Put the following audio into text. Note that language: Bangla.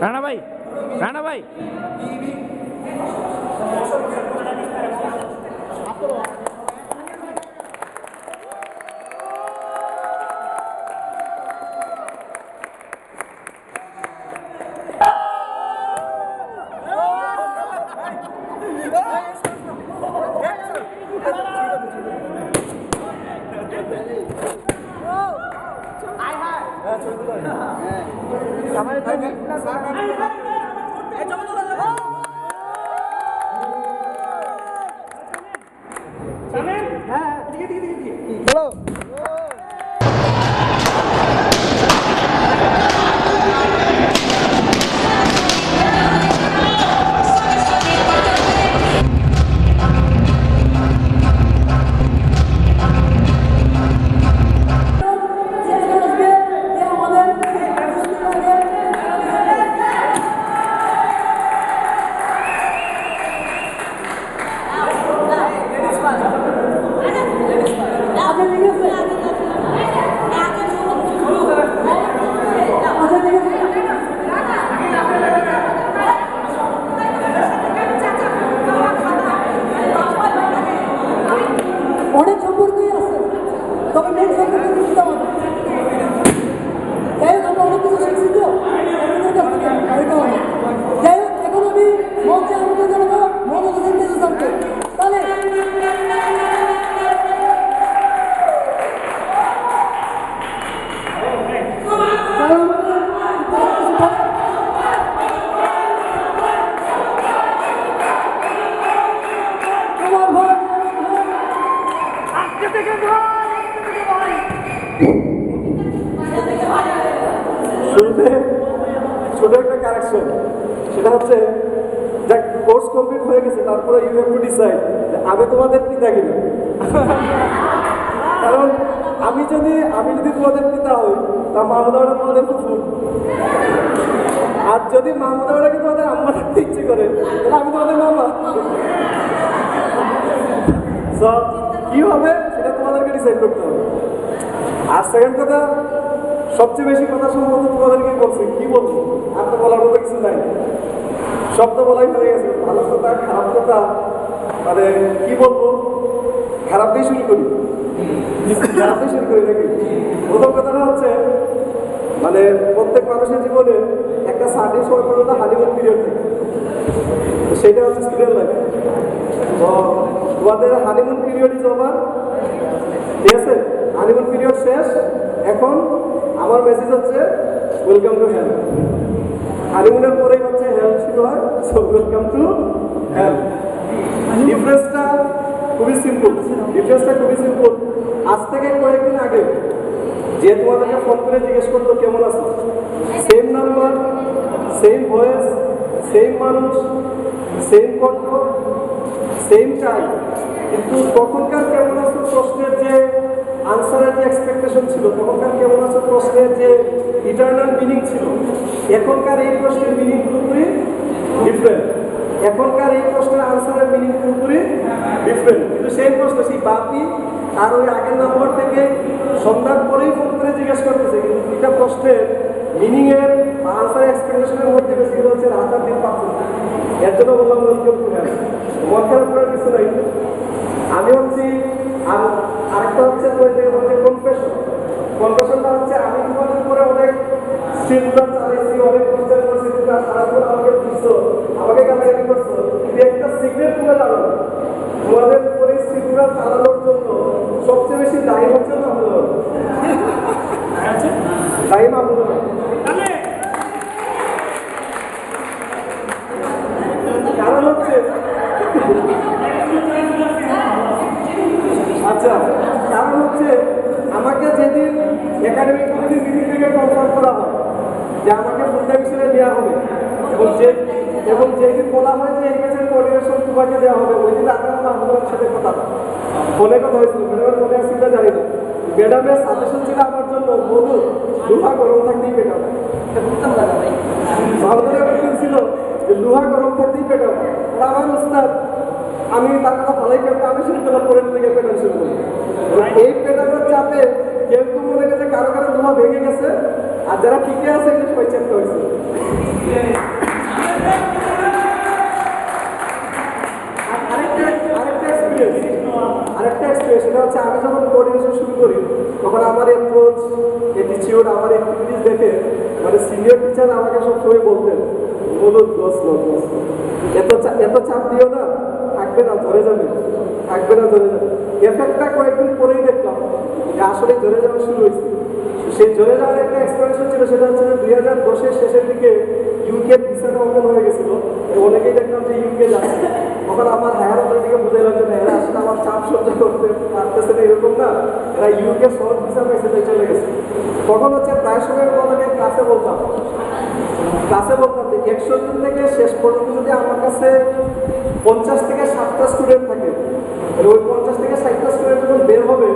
রানা ভাই, রানা ভাই, অনেক সম্পর্কই আছে, তবে মেন সম্পর্ক কিন্তু আমাদের। যাই হোক, আমরা অনেক কিছু শিখছি তো আপনাদের কাছ থেকে, এটাও অনেক। যাই হোক, এখন আমি মঞ্চে আমন্ত্রণ জানাবো মোহাম্মদ হোসেন তেজু স্যারকে। তাহলে শুরুতে ছোট একটা কারেকশন, সেটা হচ্ছে দেখ কোর্স কমপ্লিট হয়ে গেছে, তারপরে ইউ হ্যাভ টু ডিসাইড আমি তোমাদের পিতা কিনা। কারণ আমি যদি তোমাদের পিতা হই, তা মাহমুদাওয়ারা তোমাদের ফুফু, আর যদি মাহমুদাওয়ারাকে তোমাদের আম্মা রাখতে ইচ্ছে করে, তাহলে আমি তোমাদের মামা। কি হবে সেটা তোমাদেরকে ডিসাইড করতে হবে। আর সেকেন্ড কথা, সবচেয়ে বেশি কথা সম্ভবত তোমাদেরকে বলছি, কি বলবো আর তো বলার মতো কিছু নাই, সব তো বলাই হয়ে গেছে। ভালো কথা খারাপ কথা মানে কি বলবো, খারাপ দিয়ে শুরু করি, খারাপ দিয়ে শুরু করি নাকি? প্রথম কথাটা হচ্ছে মানে প্রত্যেক মানুষের জীবনে একটা সার্টেন সময় পর্যন্ত হানিমুন পিরিয়ড থাকে, সেটা হচ্ছে স্টুডেন্ট লাইফ। তো তোমাদের হানিমুন পিরিয়ড ইজ ওভার, ঠিক আছে? হানিমুন পিরিয়ড শেষ। এখন আমার মেসেজ হচ্ছে ওয়েলকাম টু হেলথ। হানিমুনের পরেই হচ্ছে হেলথ শুরু হয়, সো ওয়েলকাম টু হেলথ। ডিফারেন্সটা খুবই সিম্পল, আজ থেকে কয়েকদিন আগে যে তোমাদেরকে ফোন করে জিজ্ঞেস করতো কেমন আছো, same number, same voice, same মানুষ, সেম কণ্ঠ, সেম টাইম, কিন্তু তখনকার কেমন আছো প্রশ্নের যে আনসারের যে এক্সপেকটেশন ছিল, তখনকার কেমন আছো প্রশ্নের যে ইটারনাল মিনিং ছিল, এখনকার এই প্রশ্নের মিনিং পুরোপুরি ডিফারেন্ট। এখনকার এই প্রশ্নের আনসারের মিনিং পুরোপুরি ডিফারেন্ট, কিন্তু সেই প্রশ্ন সেই বাপি আর ওই আগের নম্বর থেকে সন্ধ্যার পরেই ফোন করে জিজ্ঞেস করতেছে, কিন্তু দুইটা প্রশ্নের মিনিংয়ের বা আনসার এক্সপেকটেশনের মধ্যে বেশি হচ্ছে রাত আর দিন পাচ্ছেন। এর জন্য বললাম ওয়েলকাম টু হেলথ। মন খারাপ করার কিছু নাই। আমি হচ্ছি আর আরেকটা হচ্ছে কনফেশনটা হচ্ছে আমি তোমাদের উপরে অনেক চিন্তা চালাইছি, অনেক প্রচার করছি, সারাক্ষণ আমাকে দিচ্ছো, আমাকে কাছাকাছি করছো, কিন্তু একটা সিক্রেট তুলে জানো, তোমাদের উপরে চিন্তা চালানোর জন্য সবচেয়ে বেশি দায়ী হচ্ছে মাহমুদুর, দায়ী মাহমুদুর। কারণ হচ্ছে আচ্ছা, কারণ হচ্ছে আমাকে যেদিন একাডেমিক কমিটির মিটিং থেকে কনফার্ম করা হয় যে আমাকে ফুল টাইম হিসেবে দেওয়া হবে, এবং যেদিন বলা হয় যে এই ব্যাচের কোঅর্ডিনেশন তোমাকে দেওয়া হবে, ওই দিন আপনার মাহমুদের সাথে কথা ফোনে কথা হয়েছিল। ম্যাডামের মনে আসছিল জানি না, ম্যাডামের সাজেশন ছিল আমার জন্য মধু লোহা গরম থাকতেই পেটাও। মাহমুদের ছিল যে লোহা গরম থাকতেই পেটাও। আমার উস্তাদ, আমি তার কথা ভালোই পেতাম, আমি শুনে তোলা পরের থেকে পেটানো শুরু করি। এই পেটানোর চাপে কেউ কেউ মনে গেছে কারো কারো লোহা ভেঙে গেছে, আর যারা ঠিকই আছে এগুলো সবাই চেষ্টা হয়েছে। আরেকটা এক্সপিরিয়েন্স সেটা হচ্ছে আমি যখন কোঅর্ডিনেশন শুরু করি তখন আমার অ্যাপ্রোচ অ্যাটিটিউড আমার অ্যাক্টিভিটিস দেখে মানে সিনিয়র টিচার আমাকে সবসময় বলতেন বলুন এত চাপ দিও না, থাকবে না ধরে যাবে, থাকবে না ধরে যাবে। এফেক্টটা কয়েকদিন পরেই দেখলাম যে আসলে ধরে যাওয়া শুরু হয়েছে। সেই ধরে যাওয়ার একটা এক্সপিরিয়েন্স ছিল, সেটা হচ্ছে যে 2010-এর শেষের দিকে ইউকে ভিসাটা ওপেন হয়ে গেছিল, অনেকেই দেখলাম যে ইউকে যাচ্ছে। তখন আমার হায়ার অথরিটিকে বুঝে লাগছে না এরা আসলে আমার চাপ সহ্য করতে পারতেছে না, এরকম না, এরা ইউকে শর্ট ভিসা পাইছে তাই চলে গেছে। তখন হচ্ছে প্রায় সময় আমাদেরকে ক্লাসে বলতাম যে 100 জন থেকে শেষ পর্যন্ত যদি আমার কাছে 50 থেকে 60টা স্টুডেন্ট থাকে, তাহলে ওই 50 থেকে 60টা স্টুডেন্ট যখন বের হবে